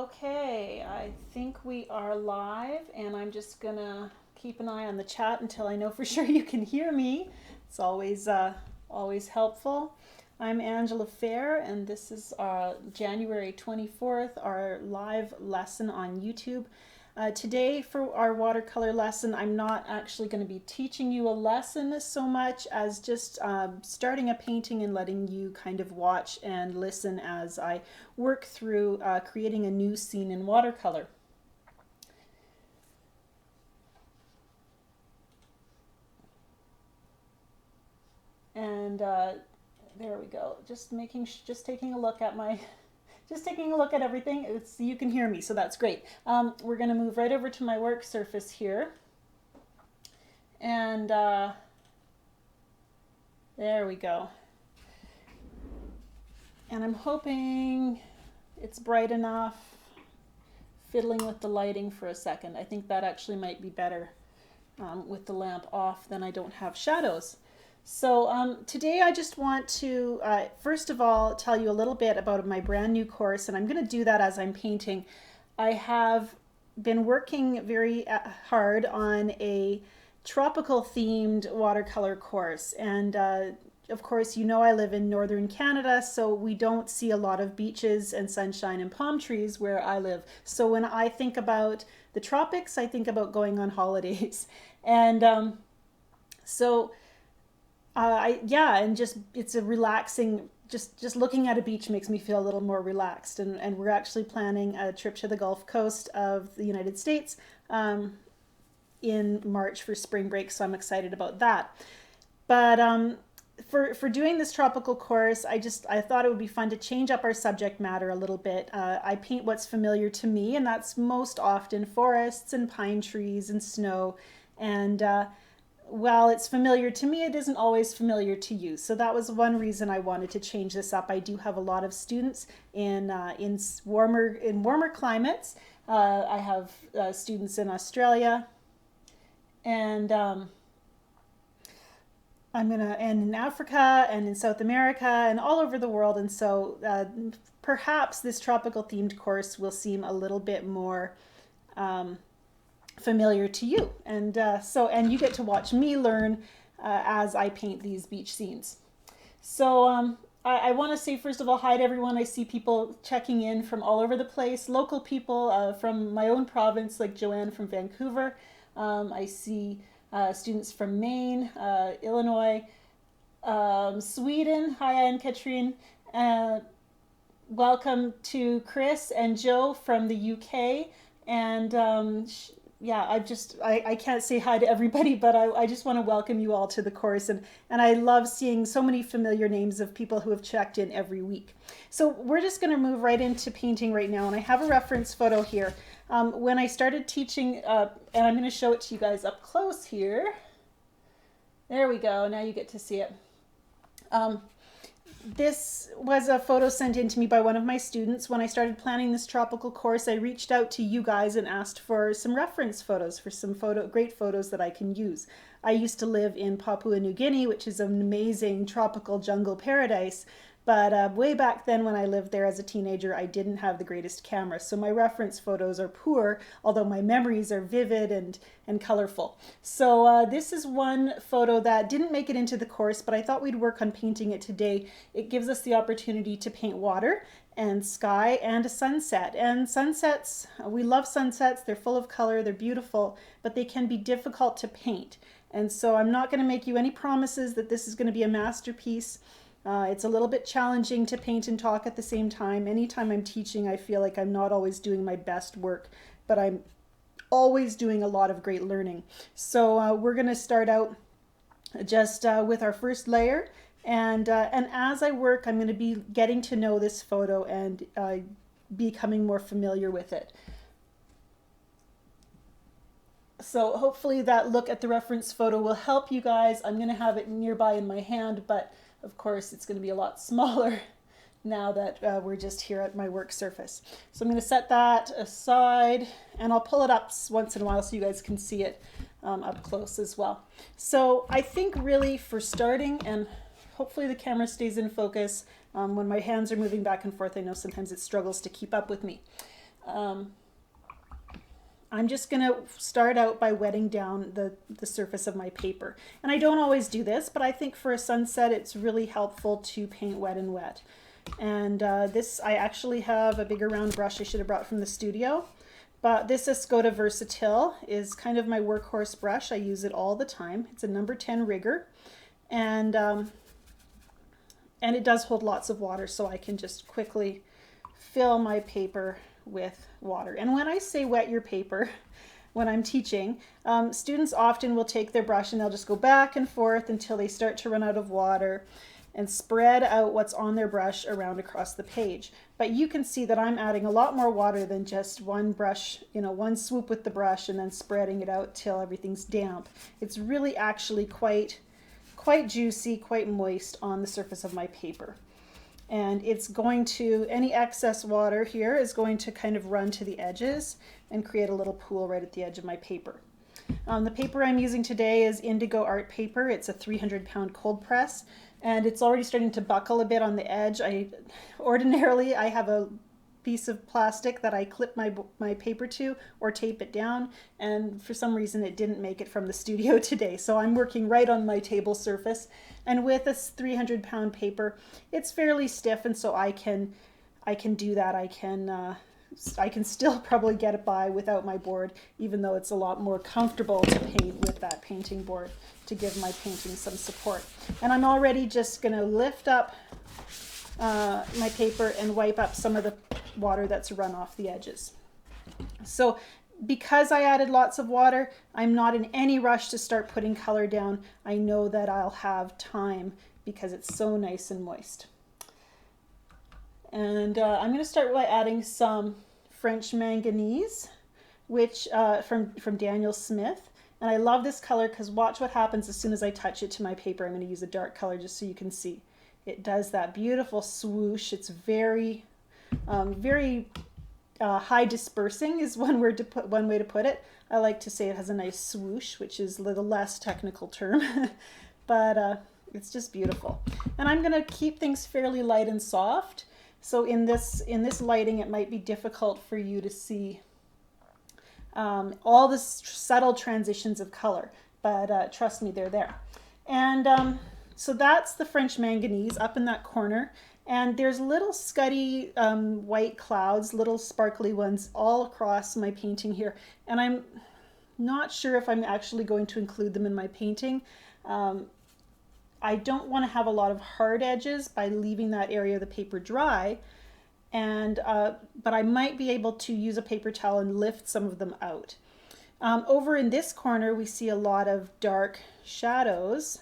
Okay, I think we are live, and I'm just gonna keep an eye on the chat until I know for sure you can hear me. It's always helpful. I'm Angela Fehr, and this is January 24th, our live lesson on YouTube. Today for our watercolor lesson, I'm not actually going to be teaching you a lesson so much as just starting a painting and letting you kind of watch and listen as I work through creating a new scene in watercolor. And there we go. Just taking a look at my just taking a look at everything. You can hear me, so that's great. We're going to move right over to my work surface here. And there we go. And I'm hoping it's bright enough. Fiddling with the lighting for a second. I think that actually might be better with the lamp off, then I don't have shadows. So today I just want to, first of all, tell you a little bit about my brand new course, and I'm going to do that as I'm painting. I have been working very hard on a tropical themed watercolor course, and of course, you know I live in northern Canada, so we don't see a lot of beaches and sunshine and palm trees where I live. So when I think about the tropics, I think about going on holidays. And and just it's a relaxing, just looking at a beach makes me feel a little more relaxed. And we're actually planning a trip to the Gulf Coast of the United States in March for spring break, so I'm excited about that. But for doing this tropical course, I thought it would be fun to change up our subject matter a little bit. I paint what's familiar to me, and that's most often forests and pine trees and snow. And while it's familiar to me, it isn't always familiar to you. So that was one reason I wanted to change this up. I do have a lot of students in warmer climates. I have students in Australia, and and in Africa and in South America and all over the world. And so perhaps this tropical themed course will seem a little bit more familiar to you. And and you get to watch me learn as I paint these beach scenes. So I want to say, first of all, hi to everyone. I see people checking in from all over the place, local people from my own province, like Joanne from Vancouver. I see students from Maine, Illinois, Sweden. Hi, Anne-Katrine. Welcome to Chris and Joe from the UK. And I can't say hi to everybody, but I just want to welcome you all to the course. And I love seeing so many familiar names of people who have checked in every week. So we're just going to move right into painting right now. And I have a reference photo here. When I started teaching, and I'm going to show it to you guys up close here. There we go. Now you get to see it. This was a photo sent in to me by one of my students. When I started planning this tropical course, I reached out to you guys and asked for some reference photos, for some great photos that I can use. I used to live in Papua New Guinea, which is an amazing tropical jungle paradise. But way back then when I lived there as a teenager, I didn't have the greatest camera. So my reference photos are poor, although my memories are vivid and colorful. So this is one photo that didn't make it into the course, but I thought we'd work on painting it today. It gives us the opportunity to paint water and sky and a sunset. And sunsets, we love sunsets. They're full of color, they're beautiful, but they can be difficult to paint. And so I'm not going to make you any promises that this is going to be a masterpiece. It's a little bit challenging to paint and talk at the same time. Anytime I'm teaching, I feel like I'm not always doing my best work, but I'm always doing a lot of great learning. So we're going to start out just with our first layer. And as I work, I'm going to be getting to know this photo and becoming more familiar with it. So hopefully that look at the reference photo will help you guys. I'm going to have it nearby in my hand, but of course, it's going to be a lot smaller now that we're just here at my work surface. So I'm going to set that aside, and I'll pull it up once in a while so you guys can see it up close as well. So I think really for starting, and hopefully the camera stays in focus when my hands are moving back and forth. I know sometimes it struggles to keep up with me. I'm just going to start out by wetting down the surface of my paper. And I don't always do this, but I think for a sunset it's really helpful to paint wet and wet. And this, I actually have a bigger round brush I should have brought from the studio. But this Escoda Versatile is kind of my workhorse brush. I use it all the time. It's a number 10 rigger. And it does hold lots of water, so I can just quickly fill my paper with water. And when I say wet your paper, when I'm teaching, students often will take their brush and they'll just go back and forth until they start to run out of water and spread out what's on their brush around across the page. But you can see that I'm adding a lot more water than just one brush, one swoop with the brush and then spreading it out till everything's damp. It's really actually quite juicy, quite moist on the surface of my paper. And it's going to, any excess water here is going to kind of run to the edges and create a little pool right at the edge of my paper. The paper I'm using today is Indigo Art paper. It's a 300-pound cold press, and it's already starting to buckle a bit on the edge. Ordinarily, I have a piece of plastic that I clip my paper to or tape it down, and for some reason it didn't make it from the studio today, so I'm working right on my table surface. And with this 300-pound paper, it's fairly stiff, and so I can do that. I can still probably get it by without my board, even though it's a lot more comfortable to paint with that painting board to give my painting some support. And I'm already just going to lift up my paper and wipe up some of the water that's run off the edges. So because I added lots of water, I'm not in any rush to start putting color down. I know that I'll have time because it's so nice and moist. And I'm going to start by adding some French manganese, which from Daniel Smith. And I love this color because watch what happens as soon as I touch it to my paper. I'm going to use a dark color just so you can see. It does that beautiful swoosh. It's very high dispersing is one way to put it. I like to say it has a nice swoosh, which is a little less technical term, but it's just beautiful. And I'm going to keep things fairly light and soft. So in this lighting, it might be difficult for you to see all the subtle transitions of color, but trust me, they're there. And so that's the French manganese up in that corner. And there's little scuddy white clouds, little sparkly ones all across my painting here. And I'm not sure if I'm actually going to include them in my painting. I don't want to have a lot of hard edges by leaving that area of the paper dry. But I might be able to use a paper towel and lift some of them out. Over in this corner, we see a lot of dark shadows.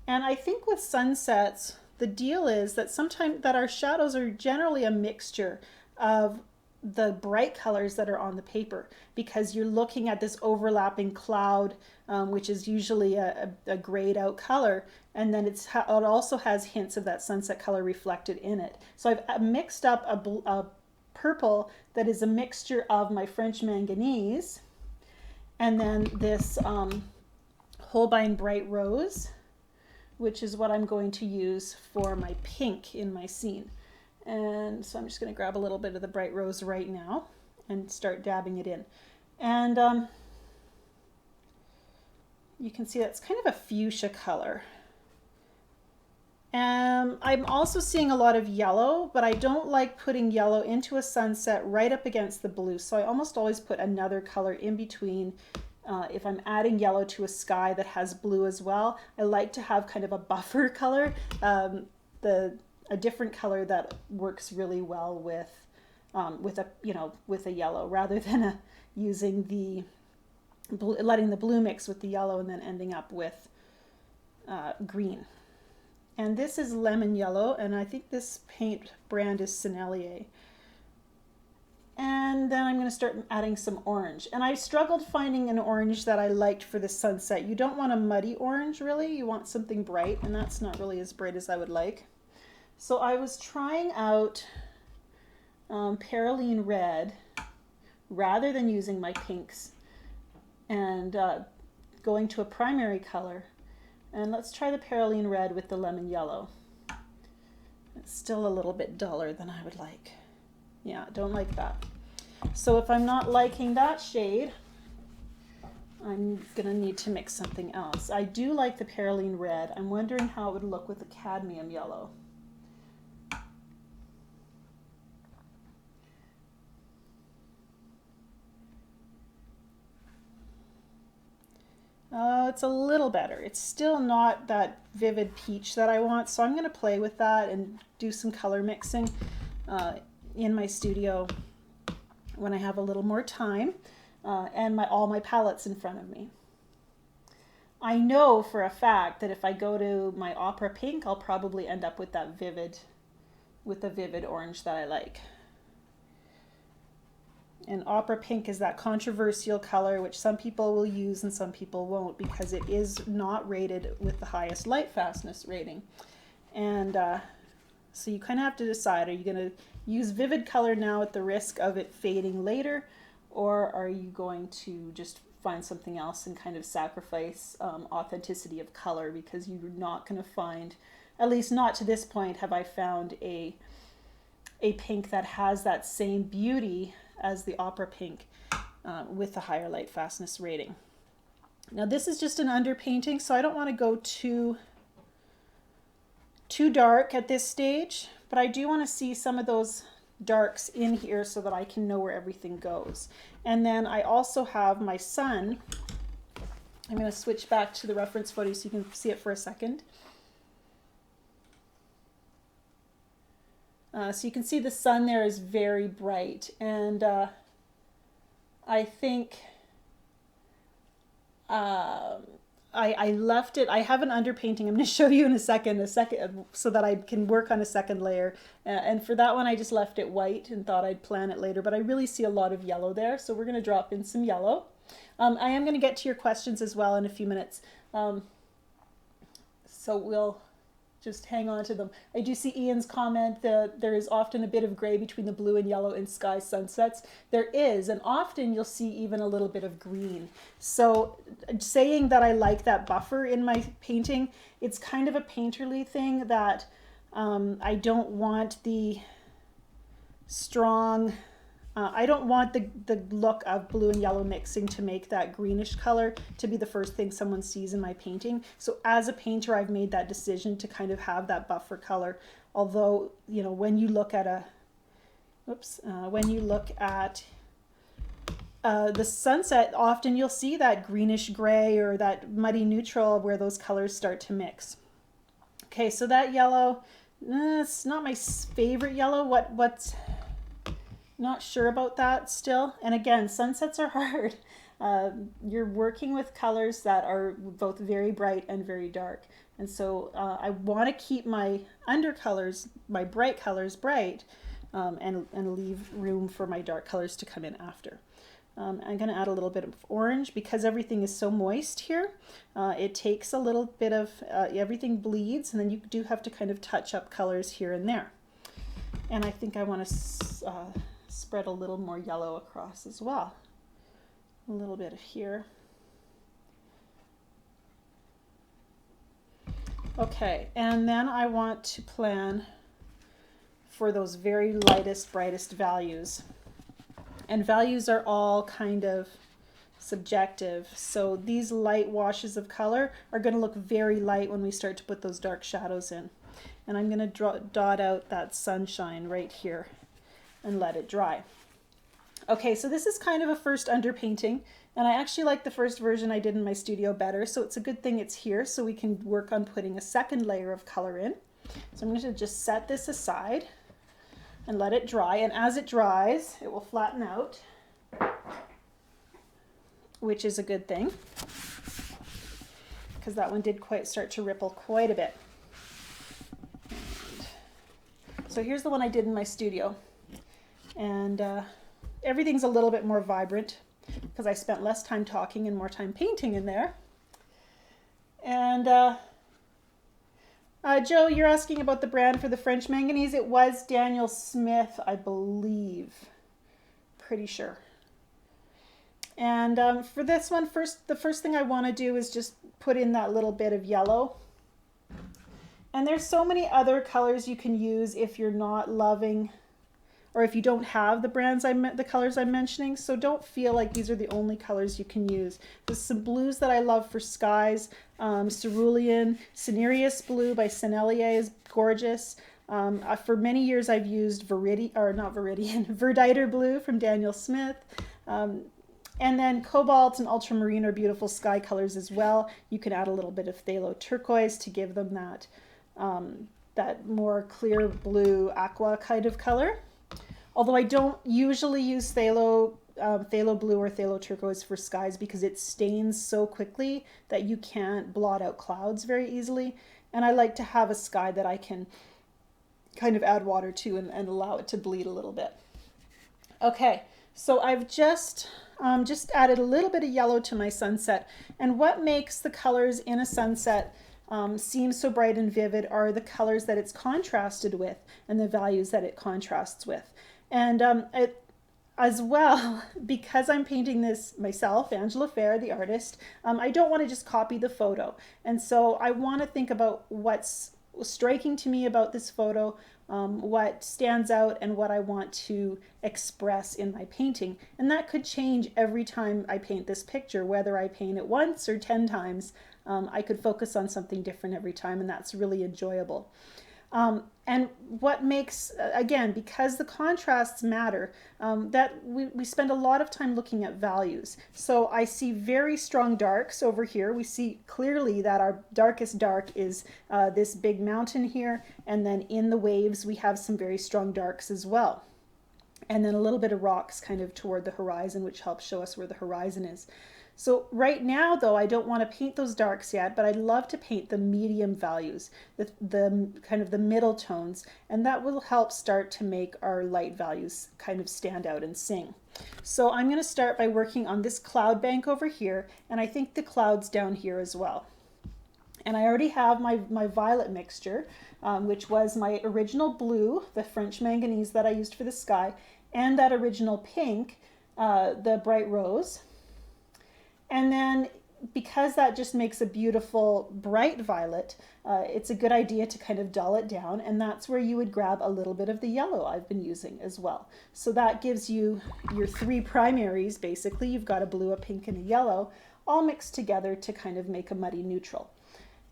And I think with sunsets, the deal is that sometimes that our shadows are generally a mixture of the bright colors that are on the paper, because you're looking at this overlapping cloud, which is usually a grayed out color, and then it also has hints of that sunset color reflected in it. So I've mixed up a purple that is a mixture of my French manganese and then this Holbein bright rose, which is what I'm going to use for my pink in my scene. And so I'm just going to grab a little bit of the bright rose right now and start dabbing it in. And you can see that's kind of a fuchsia color. I'm also seeing a lot of yellow, but I don't like putting yellow into a sunset right up against the blue. So I almost always put another color in between. If I'm adding yellow to a sky that has blue as well, I like to have kind of a buffer color, a different color that works really well with a yellow, rather than using letting the blue mix with the yellow and then ending up with green. And this is lemon yellow, and I think this paint brand is Sennelier. And then I'm going to start adding some orange. And I struggled finding an orange that I liked for the sunset. You don't want a muddy orange, really. You want something bright, and that's not really as bright as I would like. So I was trying out Perylene Red rather than using my pinks and going to a primary color. And let's try the Perylene Red with the lemon yellow. It's still a little bit duller than I would like. Yeah, don't like that. So if I'm not liking that shade, I'm gonna need to mix something else. I do like the Perylene red. I'm wondering how it would look with the cadmium yellow. It's a little better. It's still not that vivid peach that I want, so I'm going to play with that and do some color mixing in my studio when I have a little more time and all my palettes in front of me. I know for a fact that if I go to my opera pink, I'll probably end up with the vivid orange that I like. And opera pink is that controversial color which some people will use and some people won't, because it is not rated with the highest light fastness rating. And so you kind of have to decide, are you going to use vivid color now at the risk of it fading later, or are you going to just find something else and kind of sacrifice authenticity of color, because you're not going to find, at least not to this point, have I found a pink that has that same beauty as the opera pink with the higher light fastness rating. Now this is just an underpainting, so I don't want to go too dark at this stage, but I do want to see some of those darks in here so that I can know where everything goes. And then I also have my sun. I'm going to switch back to the reference photo so you can see it for a second. So you can see the sun there is very bright, and I think I left it. I have an underpainting. I'm going to show you in a second, so that I can work on a second layer. And for that one, I just left it white and thought I'd plan it later, but I really see a lot of yellow there, so we're going to drop in some yellow. I am going to get to your questions as well in a few minutes, so we'll just hang on to them. I do see Ian's comment that there is often a bit of gray between the blue and yellow in sky sunsets. There is, and often you'll see even a little bit of green. So saying that I like that buffer in my painting, it's kind of a painterly thing that I don't want the strong, I don't want the look of blue and yellow mixing to make that greenish color to be the first thing someone sees in my painting. So as a painter, I've made that decision to kind of have that buffer color. Although, you know, when you look at the sunset, often you'll see that greenish gray or that muddy neutral where those colors start to mix. Okay, so that yellow, it's not my favorite yellow. What's not sure about that still. And again, sunsets are hard. You're working with colors that are both very bright and very dark. And so I want to keep my undercolors, my bright colors bright, and leave room for my dark colors to come in after. I'm going to add a little bit of orange because everything is so moist here. It takes a little bit of, everything bleeds, and then you do have to kind of touch up colors here and there. And I think I want to spread a little more yellow across as well. A little bit of here. Okay, and then I want to plan for those very lightest, brightest values. And values are all kind of subjective. So these light washes of color are going to look very light when we start to put those dark shadows in. And I'm going to dot out that sunshine right here and let it dry. Okay, so this is kind of a first underpainting, and I actually like the first version I did in my studio better, so it's a good thing it's here so we can work on putting a second layer of color in. So I'm going to just set this aside and let it dry, and as it dries, it will flatten out, which is a good thing, because that one did start to ripple quite a bit. So here's the one I did in my studio. And everything's a little bit more vibrant because I spent less time talking and more time painting in there. And Joe, you're asking about the brand for the French manganese. It was Daniel Smith, I believe. Pretty sure. And for this one, the first thing I want to do is just put in that little bit of yellow. And there's so many other colors you can use if you're not loving or if you don't have the the colors I'm mentioning. So don't feel like these are the only colors you can use. There's some blues that I love for skies. Cerulean, Cinereous Blue by Sennelier is gorgeous. For many years I've used Verditer Blue from Daniel Smith. And then cobalt and ultramarine are beautiful sky colors as well. You can add a little bit of phthalo turquoise to give them that more clear blue aqua kind of color. Although I don't usually use phthalo blue or phthalo turquoise for skies because it stains so quickly that you can't blot out clouds very easily. And I like to have a sky that I can kind of add water to and allow it to bleed a little bit. Okay, so I've just added a little bit of yellow to my sunset. And what makes the colors in a sunset seem so bright and vivid are the colors that it's contrasted with and the values that it contrasts with. And as well, because I'm painting this myself, Angela Fehr, the artist, I don't want to just copy the photo. And so I want to think about what's striking to me about this photo, what stands out, and what I want to express in my painting. And that could change every time I paint this picture, whether I paint it once or 10 times. I could focus on something different every time, and that's really enjoyable. And what makes, again, because the contrasts matter, that we spend a lot of time looking at values. So I see very strong darks over here. We see clearly that our darkest dark is this big mountain here, and then in the waves we have some very strong darks as well. And then a little bit of rocks kind of toward the horizon, which helps show us where the horizon is. So right now, though, I don't want to paint those darks yet, but I'd love to paint the medium values, the kind of the middle tones, and that will help start to make our light values kind of stand out and sing. So I'm going to start by working on this cloud bank over here, and I think the clouds down here as well. And I already have my violet mixture, which was my original blue, the French manganese that I used for the sky, and that original pink, the bright rose. And then because that just makes a beautiful bright violet, it's a good idea to kind of dull it down, and that's where you would grab a little bit of the yellow I've been using as well. So that gives you your three primaries. Basically, you've got a blue, a pink, and a yellow all mixed together to kind of make a muddy neutral.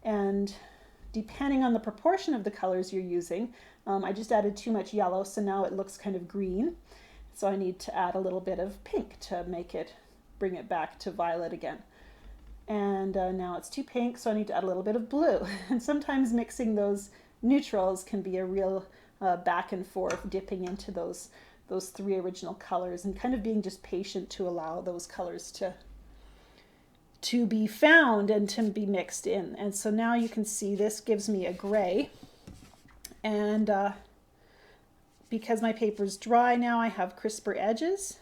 And depending on the proportion of the colors you're using, I just added too much yellow, so now it looks kind of green. So I need to add a little bit of pink to bring it back to violet again. And now it's too pink, so I need to add a little bit of blue. And sometimes mixing those neutrals can be a real back and forth, dipping into those three original colors and kind of being just patient to allow those colors to be found and to be mixed in. And so now you can see this gives me a gray. And because my paper's dry now, I have crisper edges.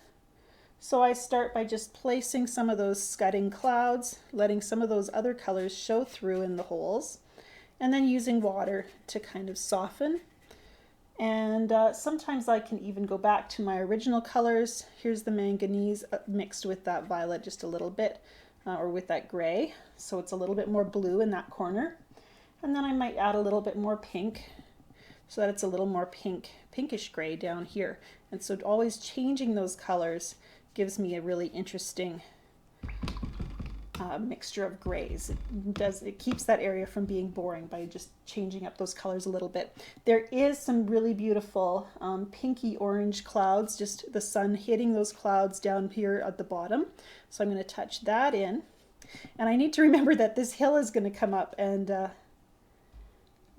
So I start by just placing some of those scudding clouds, letting some of those other colors show through in the holes, and then using water to kind of soften. And sometimes I can even go back to my original colors. Here's the manganese mixed with that violet just a little bit, or with that gray. So it's a little bit more blue in that corner. And then I might add a little bit more pink so that it's a little more pinkish gray down here. And so always changing those colors gives me a really interesting mixture of grays. It keeps that area from being boring by just changing up those colors a little bit. There is some really beautiful pinky orange clouds, just the sun hitting those clouds down here at the bottom. So I'm going to touch that in. And I need to remember that this hill is going to come up and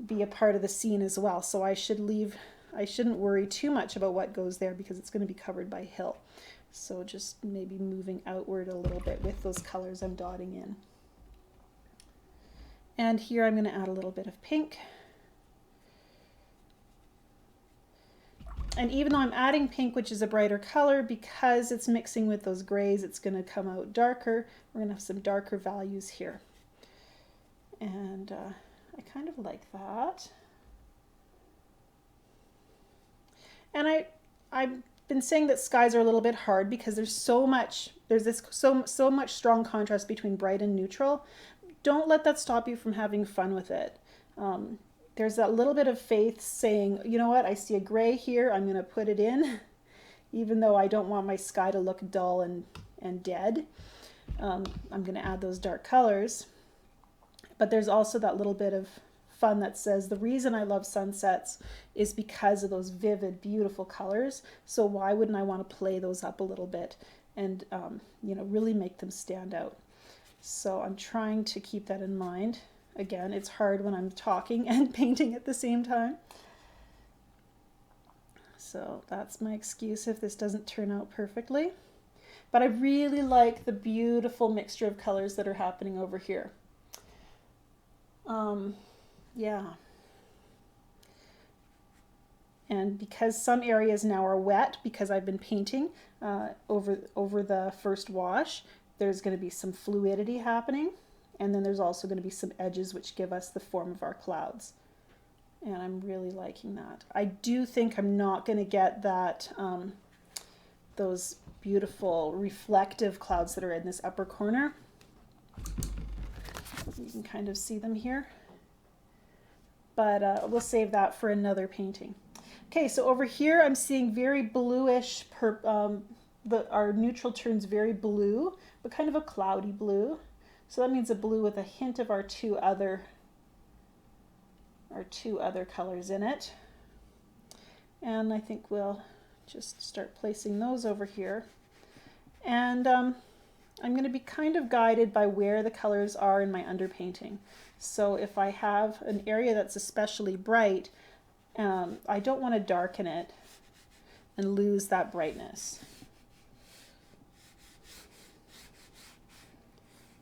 be a part of the scene as well. So I shouldn't worry too much about what goes there because it's going to be covered by hill. So just maybe moving outward a little bit with those colors I'm dotting in. And here I'm going to add a little bit of pink. And even though I'm adding pink, which is a brighter color, because it's mixing with those grays, it's going to come out darker. We're going to have some darker values here. And I kind of like that. And I've been saying that skies are a little bit hard because there's so much strong contrast between bright and neutral. Don't let that stop you from having fun with it. there's that little bit of faith saying, you know what, I see a gray here, I'm going to put it in, even though I don't want my sky to look dull and dead. I'm going to add those dark colors. But there's also that little bit of fun that says the reason I love sunsets is because of those vivid, beautiful colors. So why wouldn't I want to play those up a little bit and you know, really make them stand out? So I'm trying to keep that in mind. Again, it's hard when I'm talking and painting at the same time. So that's my excuse if this doesn't turn out perfectly. But I really like the beautiful mixture of colors that are happening over here. Yeah. And because some areas now are wet, because I've been painting over the first wash, there's going to be some fluidity happening. And then there's also going to be some edges which give us the form of our clouds. And I'm really liking that. I do think I'm not going to get that, those beautiful reflective clouds that are in this upper corner. You can kind of see them here. But we'll save that for another painting. Okay, so over here I'm seeing very bluish, our neutral turns very blue, but kind of a cloudy blue. So that means a blue with a hint of our two other colors in it. And I think we'll just start placing those over here. And I'm going to be kind of guided by where the colors are in my underpainting. So if I have an area that's especially bright, I don't want to darken it and lose that brightness.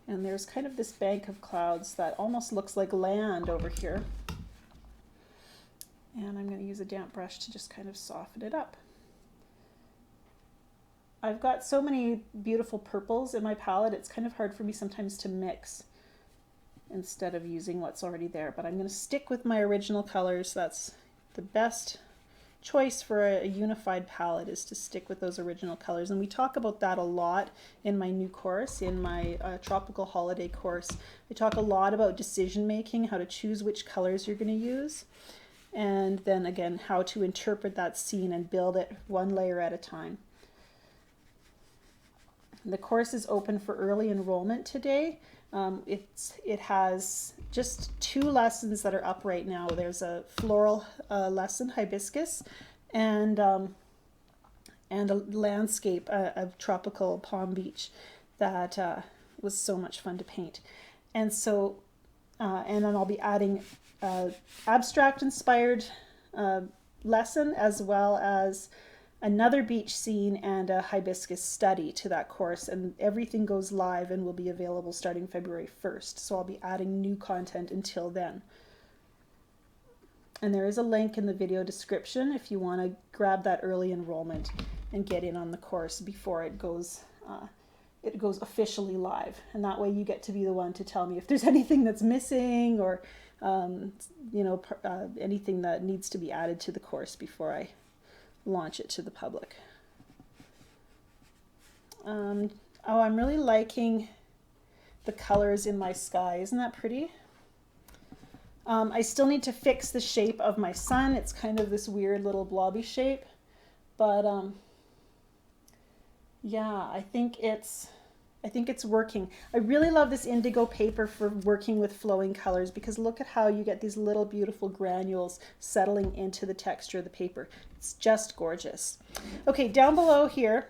And there's kind of this bank of clouds that almost looks like land over here. And I'm going to use a damp brush to just kind of soften it up. I've got so many beautiful purples in my palette, it's kind of hard for me sometimes to mix instead of using what's already there. But I'm going to stick with my original colors. That's the best choice for a unified palette, is to stick with those original colors. And we talk about that a lot in my new course, in my tropical holiday course. I talk a lot about decision making, how to choose which colors you're going to use. And then again, how to interpret that scene and build it one layer at a time. The course is open for early enrollment today. It has just 2 lessons that are up right now. There's a floral lesson, hibiscus, and a landscape of tropical Palm Beach that was so much fun to paint. And so, and then I'll be adding abstract inspired lesson, as well as another beach scene and a hibiscus study to that course, and everything goes live and will be available starting February 1st. So I'll be adding new content until then. And there is a link in the video description if you want to grab that early enrollment and get in on the course before it goes officially live. And that way you get to be the one to tell me if there's anything that's missing, or you know, anything that needs to be added to the course before I launch it to the public. Oh, I'm really liking the colors in my sky. Isn't that pretty? I still need to fix the shape of my sun. It's kind of this weird little blobby shape, but yeah, I think it's working. I really love this indigo paper for working with flowing colors, because look at how you get these little beautiful granules settling into the texture of the paper. It's just gorgeous. Okay, down below here,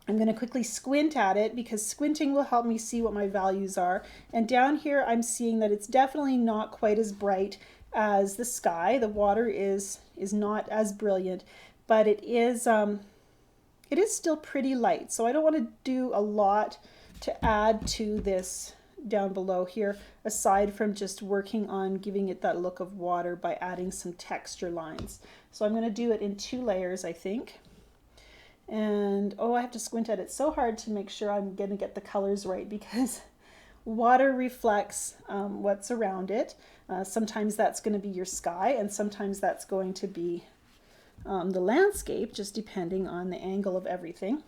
I'm going to quickly squint at it, because squinting will help me see what my values are. And down here, I'm seeing that it's definitely not quite as bright as the sky. The water is not as brilliant, but it is still pretty light. So I don't want to do a lot to add to this down below here, aside from just working on giving it that look of water by adding some texture lines. So I'm going to do it in 2 layers, I think. And oh, I have to squint at it so hard to make sure I'm going to get the colors right, because water reflects what's around it. Sometimes that's going to be your sky, and sometimes that's going to be the landscape, just depending on the angle of everything.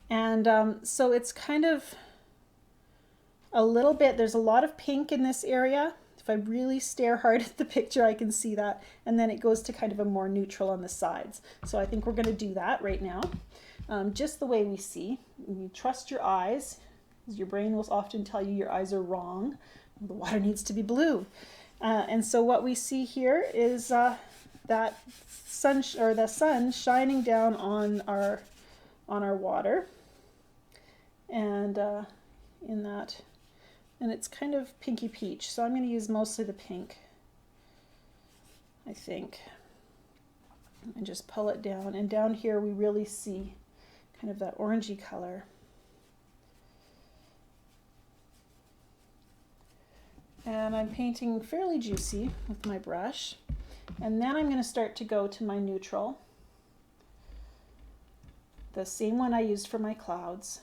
And so it's kind of a little bit, there's a lot of pink in this area If I really stare hard at the picture, I can see that. And then it goes to kind of a more neutral on the sides. So I think we're going to do that right now, just the way we see. You trust your eyes. Your brain will often tell you your eyes are wrong. The water needs to be blue. And so what we see here is that the sun shining down on our water, and in that, and it's kind of pinky peach. So I'm going to use mostly the pink, I think, and just pull it down. And down here we really see kind of that orangey color. And I'm painting fairly juicy with my brush. And then I'm going to start to go to my neutral, the same one I used for my clouds.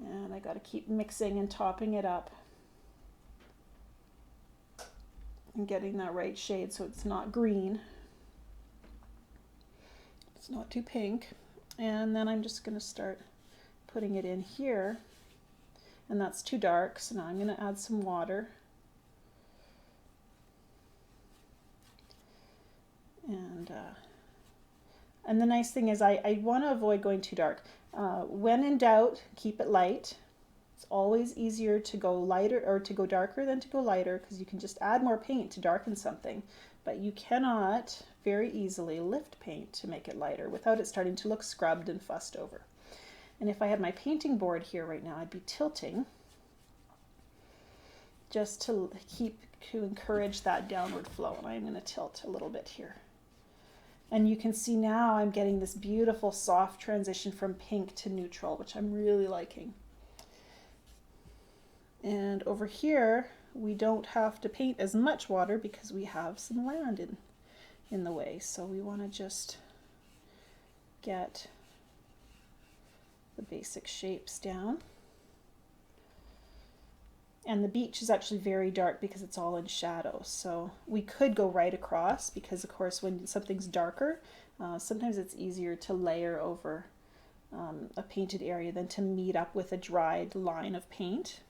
And I got to keep mixing and topping it up and getting that right shade so it's not green. It's not too pink. And then I'm just going to start putting it in here. And that's too dark, so now I'm going to add some water. And the nice thing is I want to avoid going too dark. When in doubt, keep it light. It's always easier to go lighter or to go darker than to go lighter, because you can just add more paint to darken something. But you cannot very easily lift paint to make it lighter without it starting to look scrubbed and fussed over. And if I had my painting board here right now, I'd be tilting just to encourage that downward flow. And I'm going to tilt a little bit here. And you can see now I'm getting this beautiful soft transition from pink to neutral, which I'm really liking. And over here, we don't have to paint as much water because we have some land in the way. So we want to just get the basic shapes down. And the beach is actually very dark because it's all in shadow. So we could go right across because, of course, when something's darker, sometimes it's easier to layer over a painted area than to meet up with a dried line of paint.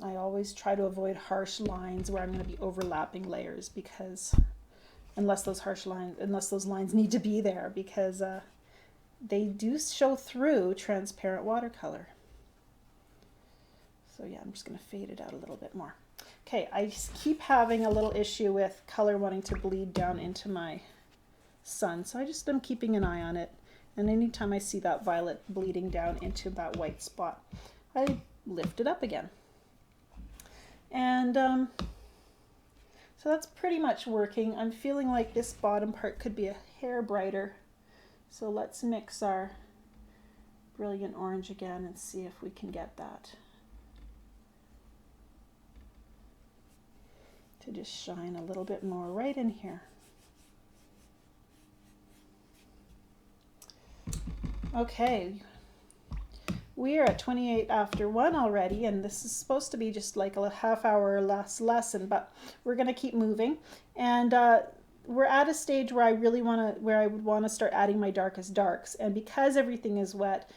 I always try to avoid harsh lines where I'm going to be overlapping layers, because unless those lines need to be there, because they do show through transparent watercolor. So yeah, I'm just going to fade it out a little bit more. Okay, I keep having a little issue with color wanting to bleed down into my sun, so I just am keeping an eye on it. And anytime I see that violet bleeding down into that white spot, I lift it up again. And so that's pretty much working. I'm feeling like this bottom part could be a hair brighter. So let's mix our brilliant orange again and see if we can get that to just shine a little bit more right in here. Okay, we are at 28 after 1 already, and this is supposed to be just like a half hour or less lesson, but we're going to keep moving. And we're at a stage where I would want to start adding my darkest darks. And because everything is wet,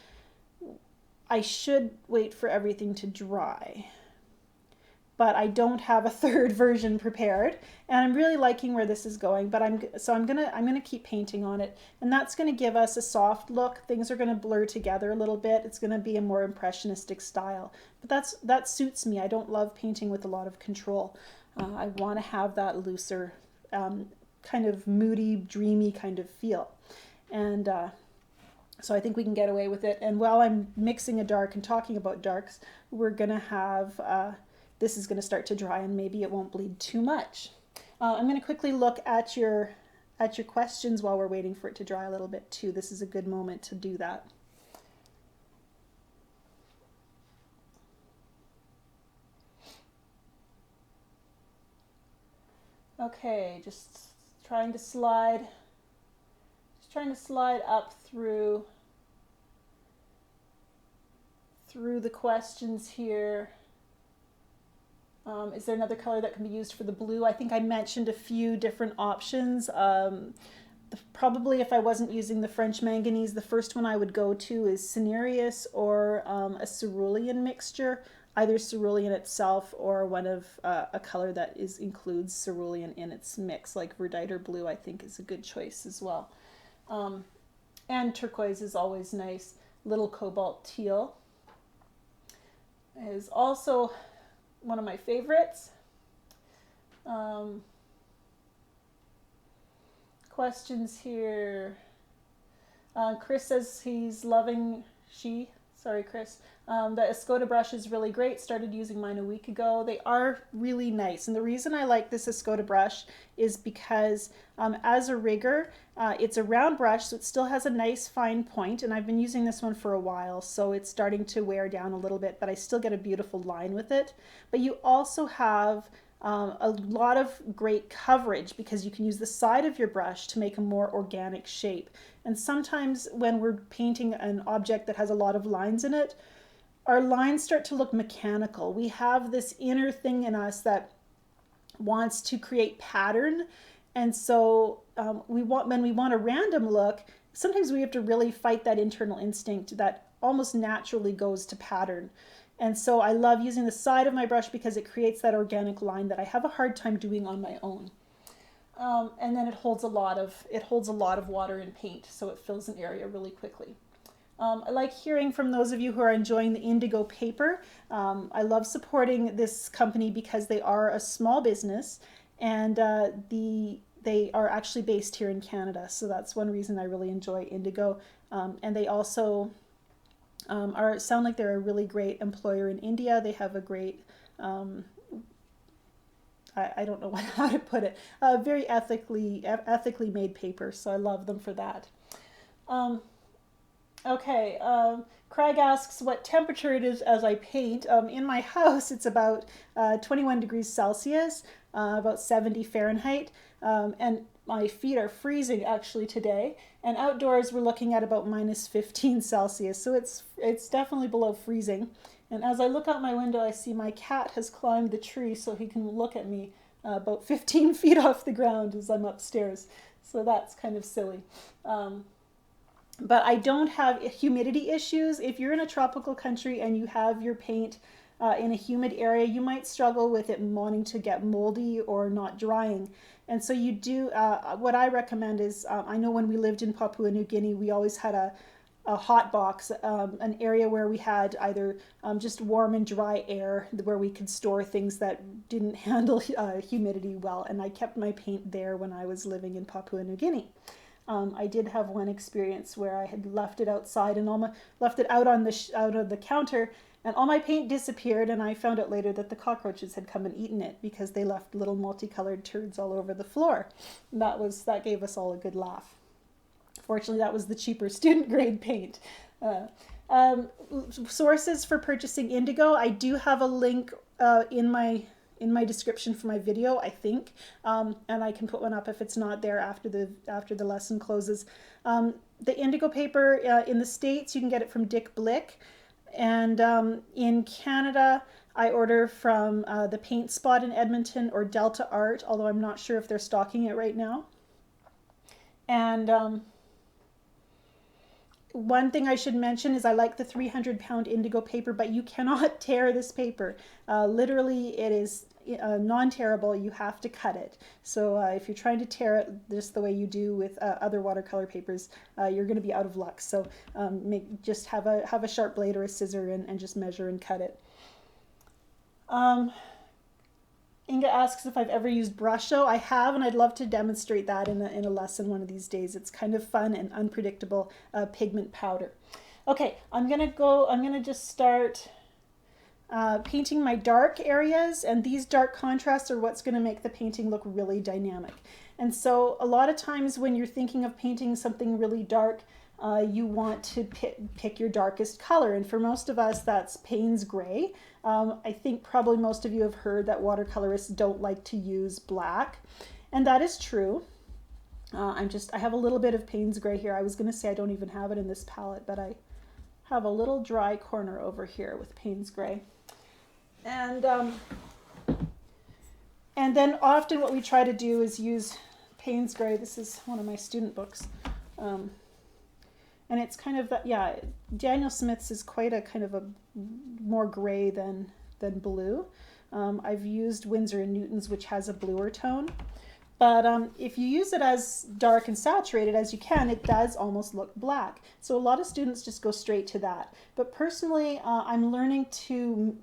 I should wait for everything to dry. But I don't have a third version prepared, and I'm really liking where this is going. But I'm gonna keep painting on it, and that's gonna give us a soft look. Things are gonna blur together a little bit. It's gonna be a more impressionistic style. But that suits me. I don't love painting with a lot of control. I want to have that looser, kind of moody, dreamy kind of feel, and so I think we can get away with it. And while I'm mixing a dark and talking about darks, we're gonna have this is going to start to dry, and maybe it won't bleed too much. I'm going to quickly look at your questions while we're waiting for it to dry a little bit too. This is a good moment to do that. Okay, just trying to slide up through the questions here. Is there another color that can be used for the blue? I think I mentioned a few different options. Probably if I wasn't using the French manganese, the first one I would go to is cinereous or a cerulean mixture, either cerulean itself or one of a color that includes cerulean in its mix, like verditer blue I think is a good choice as well. And turquoise is always nice. Little cobalt teal is also one of my favorites. Questions here. Chris says he's loving, Chris, the Escoda brush is really great. Started using mine a week ago. They are really nice. And the reason I like this Escoda brush is because as a rigger, it's a round brush, so it still has a nice fine point. And I've been using this one for a while, so it's starting to wear down a little bit, but I still get a beautiful line with it. But you also have a lot of great coverage because you can use the side of your brush to make a more organic shape. And sometimes when we're painting an object that has a lot of lines in it, our lines start to look mechanical. We have this inner thing in us that wants to create pattern. And so when we want a random look, sometimes we have to really fight that internal instinct that almost naturally goes to pattern. And so I love using the side of my brush because it creates that organic line that I have a hard time doing on my own. And then it holds a lot of water and paint, so it fills an area really quickly. I like hearing from those of you who are enjoying the indigo paper. I love supporting this company because they are a small business, and they are actually based here in Canada. So that's one reason I really enjoy indigo. And they also sound like they're a really great employer in India. They have a great, I don't know how to put it, very ethically made paper. So I love them for that. Okay, Craig asks what temperature it is as I paint. In my house, it's about 21 degrees Celsius, about 70 Fahrenheit, and my feet are freezing actually today. And outdoors, we're looking at about minus 15 Celsius, so it's definitely below freezing. And as I look out my window, I see my cat has climbed the tree so he can look at me about 15 feet off the ground as I'm upstairs. So that's kind of silly. But I don't have humidity issues. If you're in a tropical country and you have your paint in a humid area, you might struggle with it wanting to get moldy or not drying. And so you do, what I recommend is, I know when we lived in Papua New Guinea, we always had a hot box, an area where we had either just warm and dry air where we could store things that didn't handle humidity well. And I kept my paint there when I was living in Papua New Guinea. I did have one experience where I had left it outside and left it out on out of the counter, and all my paint disappeared, and I found out later that the cockroaches had come and eaten it because they left little multicolored turds all over the floor. And that gave us all a good laugh. Fortunately, that was the cheaper student grade paint. Sources for purchasing indigo, I do have a link in my description for my video, I think, and I can put one up if it's not there after the lesson closes. The indigo paper in the States, you can get it from Dick Blick, and in Canada, I order from the Paint Spot in Edmonton or Delta Art, although I'm not sure if they're stocking it right now. And one thing I should mention is I like the 300-pound indigo paper, but you cannot tear this paper. Literally, it is non-tearable. You have to cut it. So if you're trying to tear it just the way you do with other watercolor papers, you're going to be out of luck. So just have a sharp blade or a scissor and just measure and cut it. Inga asks if I've ever used brush show. I have, and I'd love to demonstrate that in a lesson one of these days. It's kind of fun and unpredictable pigment powder. Okay, I'm gonna just start painting my dark areas, and these dark contrasts are what's going to make the painting look really dynamic. And so a lot of times when you're thinking of painting something really dark, you want to pick your darkest color, and for most of us that's Payne's gray. I think probably most of you have heard that watercolorists don't like to use black, and that is true. I have a little bit of Payne's gray here. I was going to say I don't even have it in this palette, but I have a little dry corner over here with Payne's gray. And then often what we try to do is use Payne's Gray. This is one of my student books. And it's kind of that, yeah, Daniel Smith's is quite a kind of a more gray than blue. I've used Winsor & Newton's, which has a bluer tone. But if you use it as dark and saturated as you can, it does almost look black. So a lot of students just go straight to that. But personally, I'm learning to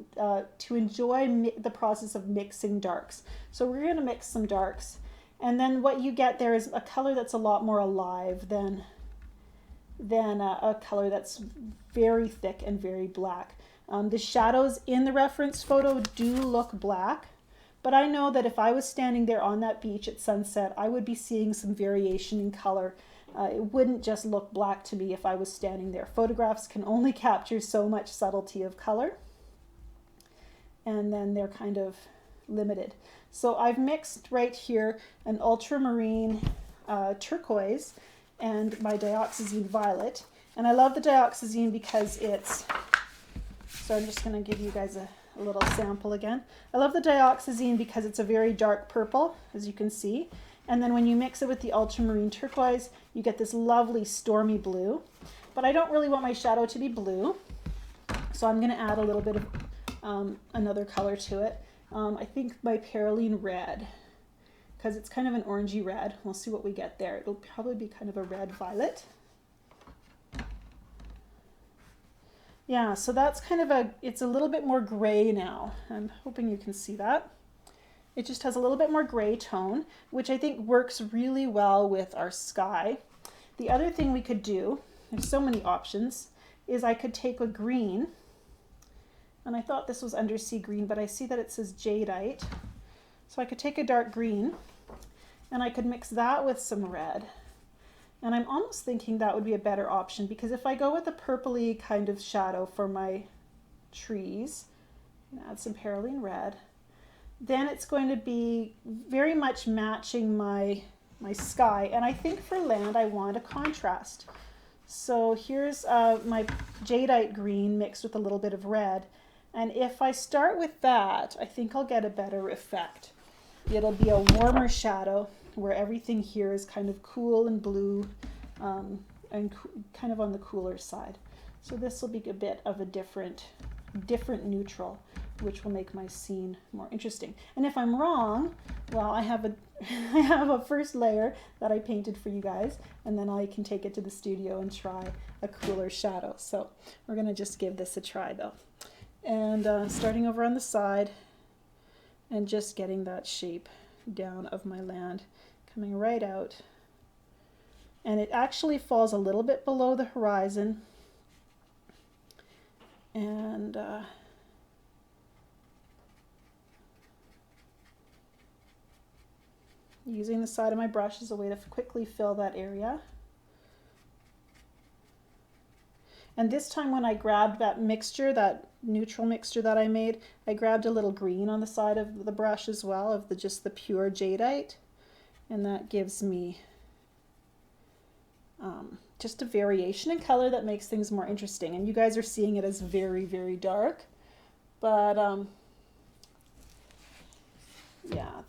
enjoy the process of mixing darks. So we're going to mix some darks. And then what you get there is a color that's a lot more alive than a color that's very thick and very black. The shadows in the reference photo do look black, but I know that if I was standing there on that beach at sunset, I would be seeing some variation in color. It wouldn't just look black to me if I was standing there. Photographs can only capture so much subtlety of color, and then they're kind of limited. So I've mixed right here an ultramarine turquoise and my dioxazine violet. And I love the dioxazine because it's, so I'm just going to give you guys a little sample again. I love the dioxazine because it's a very dark purple, as you can see. And then when you mix it with the ultramarine turquoise, you get this lovely stormy blue. But I don't really want my shadow to be blue, so I'm going to add a little bit of another color to it. I think my Perylene red, because it's kind of an orangey red. We'll see what we get there. It'll probably be kind of a red violet. Yeah, so that's kind of it's a little bit more gray now. I'm hoping you can see that. It just has a little bit more gray tone, which I think works really well with our sky. The other thing we could do, there's so many options, is I could take a green, and I thought this was undersea green, but I see that it says jadeite. So I could take a dark green and I could mix that with some red. And I'm almost thinking that would be a better option, because if I go with a purpley kind of shadow for my trees, and add some Perylene red, then it's going to be very much matching my sky. And I think for land, I want a contrast. So here's my jadeite green mixed with a little bit of red. And if I start with that, I think I'll get a better effect. It'll be a warmer shadow where everything here is kind of cool and blue and kind of on the cooler side. So this will be a bit of a different neutral, which will make my scene more interesting. And if I'm wrong, well, I have a first layer that I painted for you guys, and then I can take it to the studio and try a cooler shadow. So we're going to just give this a try though. And starting over on the side and just getting that shape down of my land, coming right out. And it actually falls a little bit below the horizon. And using the side of my brush as a way to quickly fill that area. And this time when I grabbed that mixture, that neutral mixture that I made, I grabbed a little green on the side of the brush as well, of just the pure jadeite. And that gives me just a variation in color that makes things more interesting. And you guys are seeing it as very, very dark. But yeah,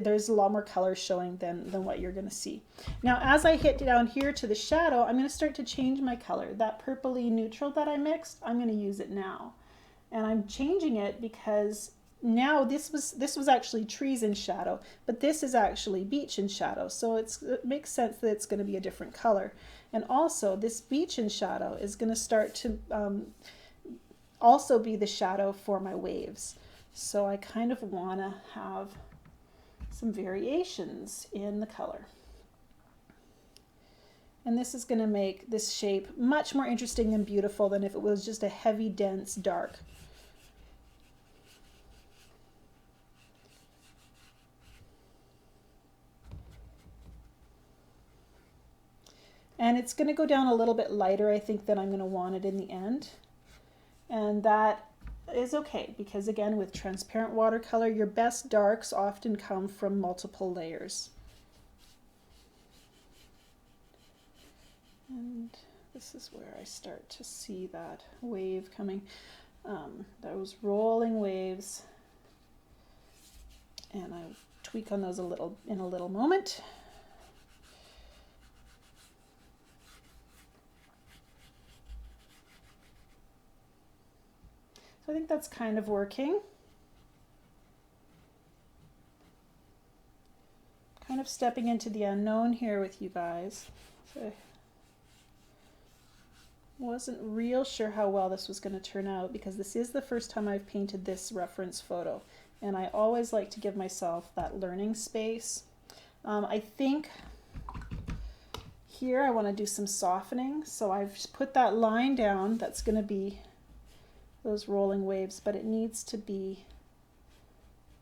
there's a lot more color showing than what you're going to see. Now, as I hit down here to the shadow, I'm going to start to change my color. That purpley neutral that I mixed, I'm going to use it now. And I'm changing it because now this was actually trees in shadow, but this is actually beach in shadow. So it makes sense that it's going to be a different color. And also, this beach in shadow is going to start to also be the shadow for my waves. So I kind of want to have some variations in the color. And this is going to make this shape much more interesting and beautiful than if it was just a heavy, dense, dark. And it's going to go down a little bit lighter, I think, than I'm going to want it in the end. And that is okay, because again, with transparent watercolor, your best darks often come from multiple layers. And this is where I start to see that wave coming, those rolling waves. And I'll tweak on those in a little moment. So I think that's kind of working. Kind of stepping into the unknown here with you guys. So I wasn't real sure how well this was going to turn out because this is the first time I've painted this reference photo. And I always like to give myself that learning space. I think here I want to do some softening. So I've put that line down. That's going to be those rolling waves, but it needs to be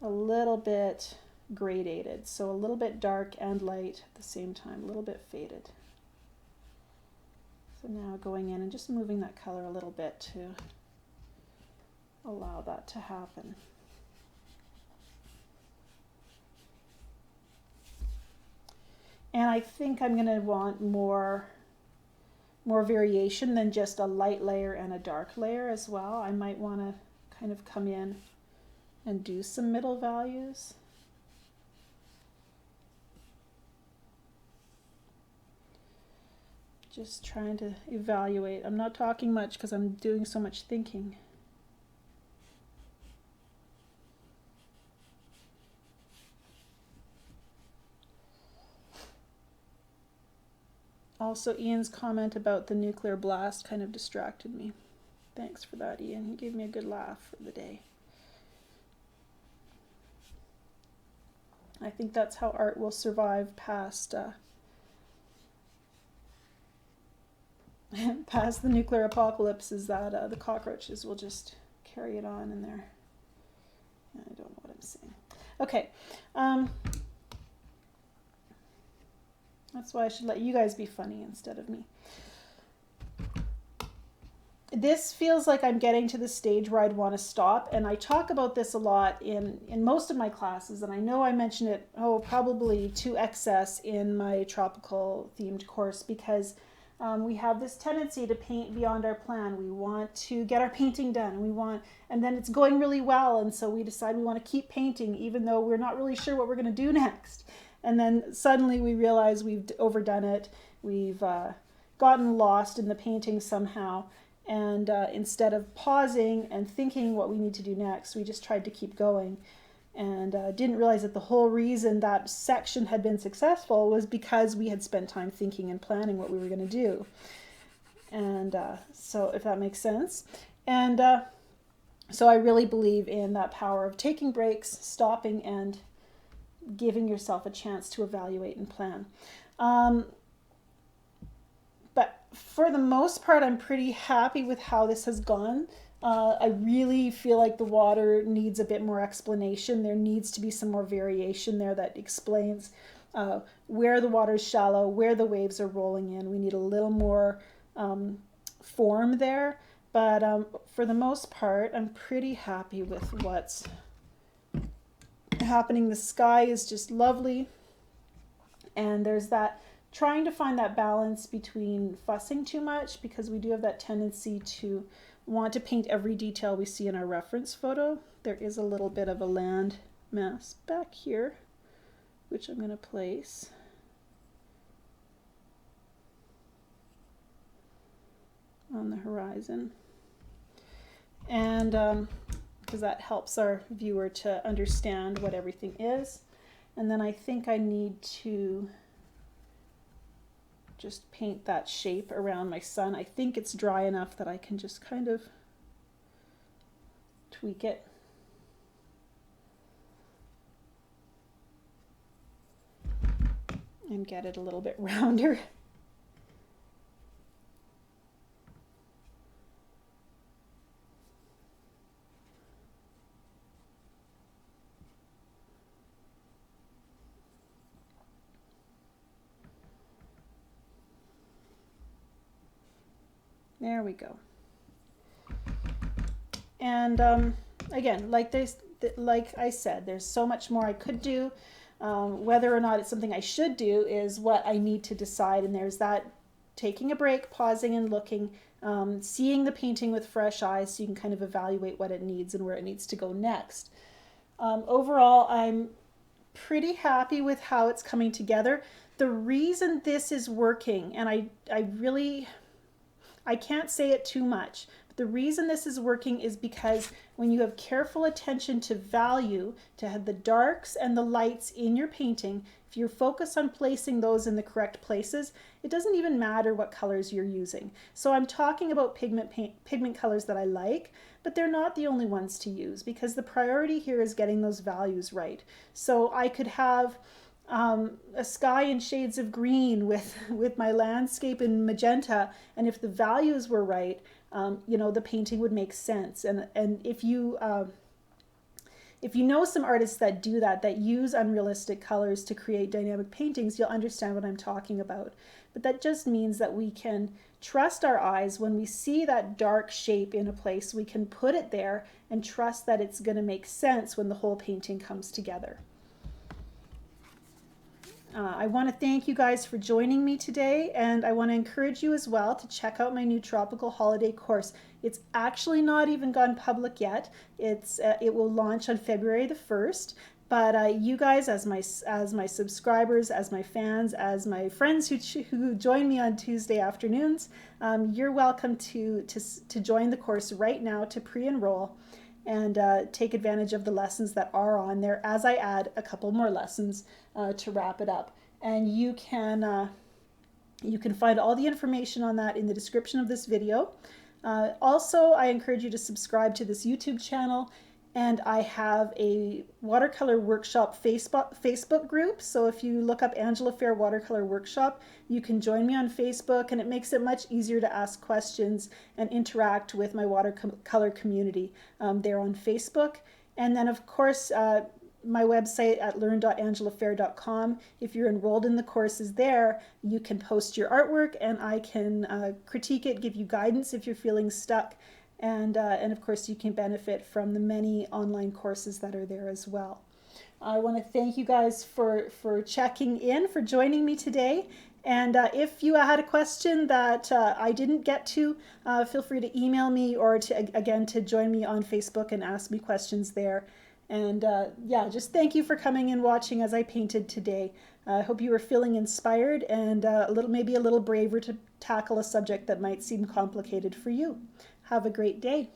a little bit gradated. So a little bit dark and light at the same time, a little bit faded. So now going in and just moving that color a little bit to allow that to happen. And I think I'm going to want more variation than just a light layer and a dark layer as well. I might want to kind of come in and do some middle values. Just trying to evaluate. I'm not talking much because I'm doing so much thinking. Also, Ian's comment about the nuclear blast kind of distracted me. Thanks for that, Ian. He gave me a good laugh for the day. I think that's how art will survive past past the nuclear apocalypse, is that the cockroaches will just carry it on in there. I don't know what I'm saying. Okay. That's why I should let you guys be funny instead of me. This feels like I'm getting to the stage where I'd want to stop, and I talk about this a lot in most of my classes, and I know I mention it, probably to excess in my tropical themed course, because we have this tendency to paint beyond our plan. We want to get our painting done, and then it's going really well, and so we decide we want to keep painting even though we're not really sure what we're going to do next. And then suddenly we realize we've overdone it. We've gotten lost in the painting somehow. And instead of pausing and thinking what we need to do next, we just tried to keep going. And didn't realize that the whole reason that section had been successful was because we had spent time thinking and planning what we were going to do. And so if that makes sense. And so I really believe in that power of taking breaks, stopping, and giving yourself a chance to evaluate and plan. But for the most part, I'm pretty happy with how this has gone. I really feel like the water needs a bit more explanation. There needs to be some more variation there that explains where the water is shallow, where the waves are rolling in. We need a little more form there. But for the most part, I'm pretty happy with what's happening. The sky is just lovely, and there's that trying to find that balance between fussing too much, because we do have that tendency to want to paint every detail we see in our reference photo. There is a little bit of a land mass back here, which I'm going to place. On the horizon. And because that helps our viewer to understand what everything is. And then I think I need to just paint that shape around my sun. I think it's dry enough that I can just kind of tweak it. And get it a little bit rounder. There we go. And again, like I said, there's so much more I could do. Whether or not it's something I should do is what I need to decide. And there's that taking a break, pausing and looking, seeing the painting with fresh eyes so you can kind of evaluate what it needs and where it needs to go next. Overall, I'm pretty happy with how it's coming together. The reason this is working, and I can't say it too much, but the reason this is working is because when you have careful attention to value, to have the darks and the lights in your painting, if you're focused on placing those in the correct places, it doesn't even matter what colors you're using. So I'm talking about pigment colors that I like, but they're not the only ones to use because the priority here is getting those values right. So I could have a sky in shades of green with my landscape in magenta, and if the values were right, the painting would make sense. And if you know some artists that do that, that use unrealistic colors to create dynamic paintings, you'll understand what I'm talking about. But that just means that we can trust our eyes when we see that dark shape in a place. We can put it there and trust that it's going to make sense when the whole painting comes together. I want to thank you guys for joining me today, and I want to encourage you as well to check out my new tropical holiday course. It's actually not even gone public yet. It will launch on February the 1st, but you guys, as my subscribers, as my fans, as my friends who join me on Tuesday afternoons, you're welcome to join the course right now to pre-enroll and take advantage of the lessons that are on there as I add a couple more lessons to wrap it up. And you can find all the information on that in the description of this video. Also, I encourage you to subscribe to this YouTube channel, and I have a watercolor workshop Facebook group. So if you look up Angela Fehr Watercolor Workshop, you can join me on Facebook, and it makes it much easier to ask questions and interact with my watercolor community there on Facebook. And then, of course, my website at learn.angelafehr.com. If you're enrolled in the courses there, you can post your artwork, and I can critique it, give you guidance if you're feeling stuck. And of course, you can benefit from the many online courses that are there as well. I want to thank you guys for checking in, for joining me today. And if you had a question that I didn't get to, feel free to email me or to join me on Facebook and ask me questions there. And yeah, just thank you for coming and watching as I painted today. I hope you were feeling inspired and maybe a little braver to tackle a subject that might seem complicated for you. Have a great day.